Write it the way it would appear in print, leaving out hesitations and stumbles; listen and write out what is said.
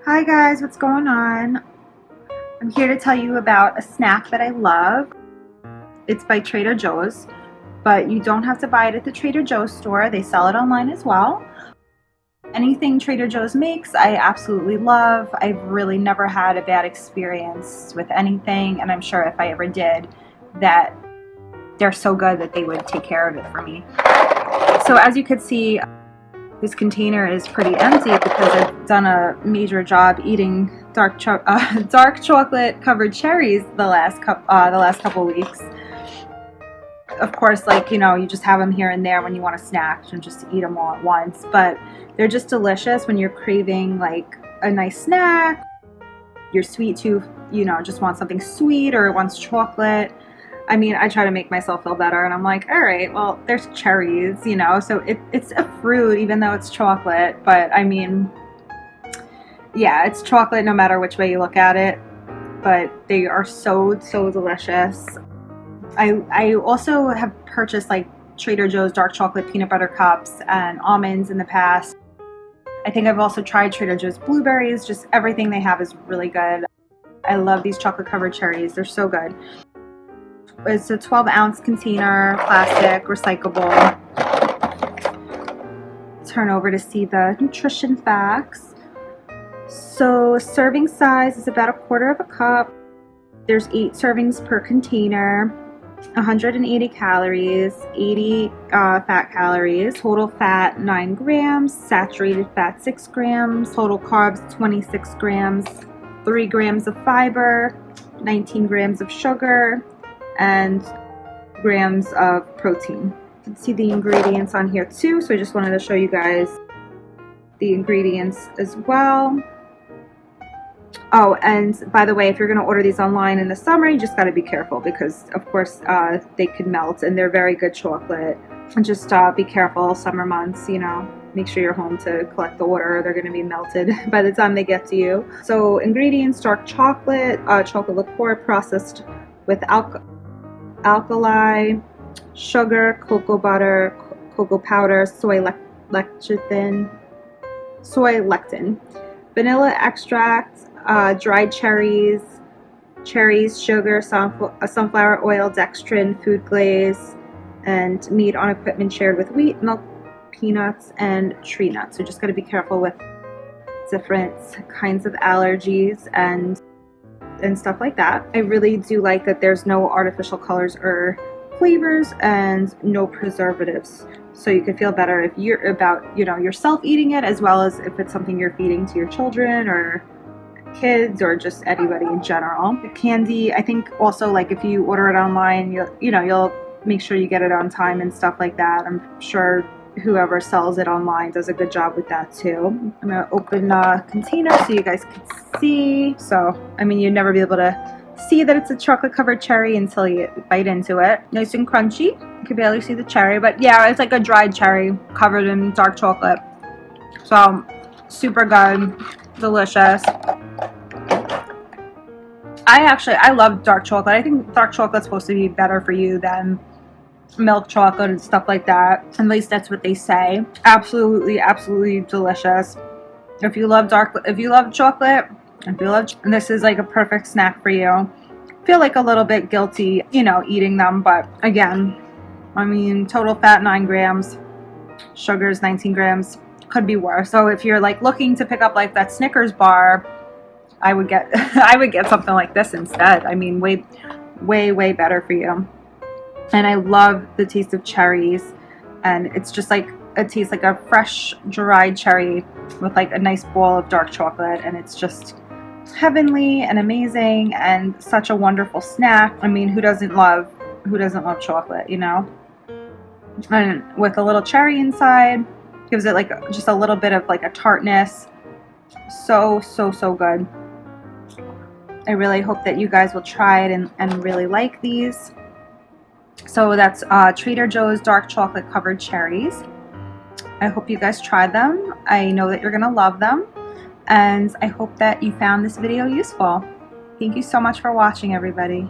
Hi guys, what's going on? I'm here to tell you about a snack that I love. It's by Trader Joe's, but you don't have to buy it at the Trader Joe's store. They sell it online as well. Anything Trader Joe's makes, I absolutely love. I've really never had a bad experience with anything, and I'm sure if I ever did, that they're so good that they would take care of it for me. So as you can see, this container is pretty empty because I've done a major job eating dark chocolate covered cherries the last couple weeks. Of course, like, you know, you just have them here and there when you want a snack and just eat them all at once, but they're just delicious when you're craving like a nice snack. Your sweet tooth, you know, just want something sweet or wants chocolate. I mean, I try to make myself feel better, and I'm like, all right, well, there's cherries, you know, so it's a fruit even though it's chocolate, but I mean, yeah, it's chocolate no matter which way you look at it, but they are so delicious. I also have purchased like Trader Joe's dark chocolate peanut butter cups and almonds in the past. I think I've also tried Trader Joe's blueberries. Just everything they have is really good. I love these chocolate covered cherries. They're so good. It's a 12-ounce container, plastic, recyclable. Turn over to see the nutrition facts. So serving size is about 1/4 cup. There's 8 servings per container, 180 calories, 80 fat calories, total fat 9 grams, saturated fat 6 grams, total carbs 26 grams, 3 grams of fiber, 19 grams of sugar, and grams of protein. You can see the ingredients on here too, so I just wanted to show you guys the ingredients as well. Oh, and by the way, if you're going to order these online in the summer, you just got to be careful because, of course, they could melt, and they're very good chocolate. And just be careful summer months, you know. Make sure you're home to collect the order. They're going to be melted by the time they get to you. So ingredients: dark chocolate, chocolate liqueur processed with alkali, sugar, cocoa butter, cocoa powder, soy lecithin, vanilla extract, dried cherries, sugar, sunflower oil, dextrin, food glaze, and meat on equipment shared with wheat, milk, peanuts, and tree nuts. So just got to be careful with different kinds of allergies and stuff like that. I really do like that there's no artificial colors or flavors and no preservatives, so you can feel better if you're about, you know, yourself eating it, as well as if it's something you're feeding to your children or kids or just anybody in general. The candy, I think also, like, if you order it online, you'll make sure you get it on time and stuff like that. I'm sure whoever sells it online does a good job with that too. I'm gonna open a container so you guys can see. So, I mean, you'd never be able to see that it's a chocolate covered cherry until you bite into it. Nice and crunchy. You can barely see the cherry, but yeah, it's like a dried cherry covered in dark chocolate. So, super good, delicious. I love dark chocolate. I think dark chocolate's supposed to be better for you than milk chocolate and stuff like that. At least that's what they say. Absolutely delicious. If you love chocolate, this is like a perfect snack for you. Feel like a little bit guilty, you know, eating them, but again, I mean, total fat 9 grams, sugars 19 grams, could be worse. So if you're like looking to pick up like that Snickers bar, I would get something like this instead. I mean, way better for you. And I love the taste of cherries, and it's just like, it tastes like a fresh dried cherry with like a nice ball of dark chocolate, and it's just heavenly and amazing and such a wonderful snack. I mean, who doesn't love chocolate, you know? And with a little cherry inside, gives it like just a little bit of like a tartness. So good. I really hope that you guys will try it and really like these. So that's Trader Joe's dark chocolate covered cherries. I hope you guys try them. I know that you're gonna love them, and I hope that you found this video useful. Thank you so much for watching, everybody.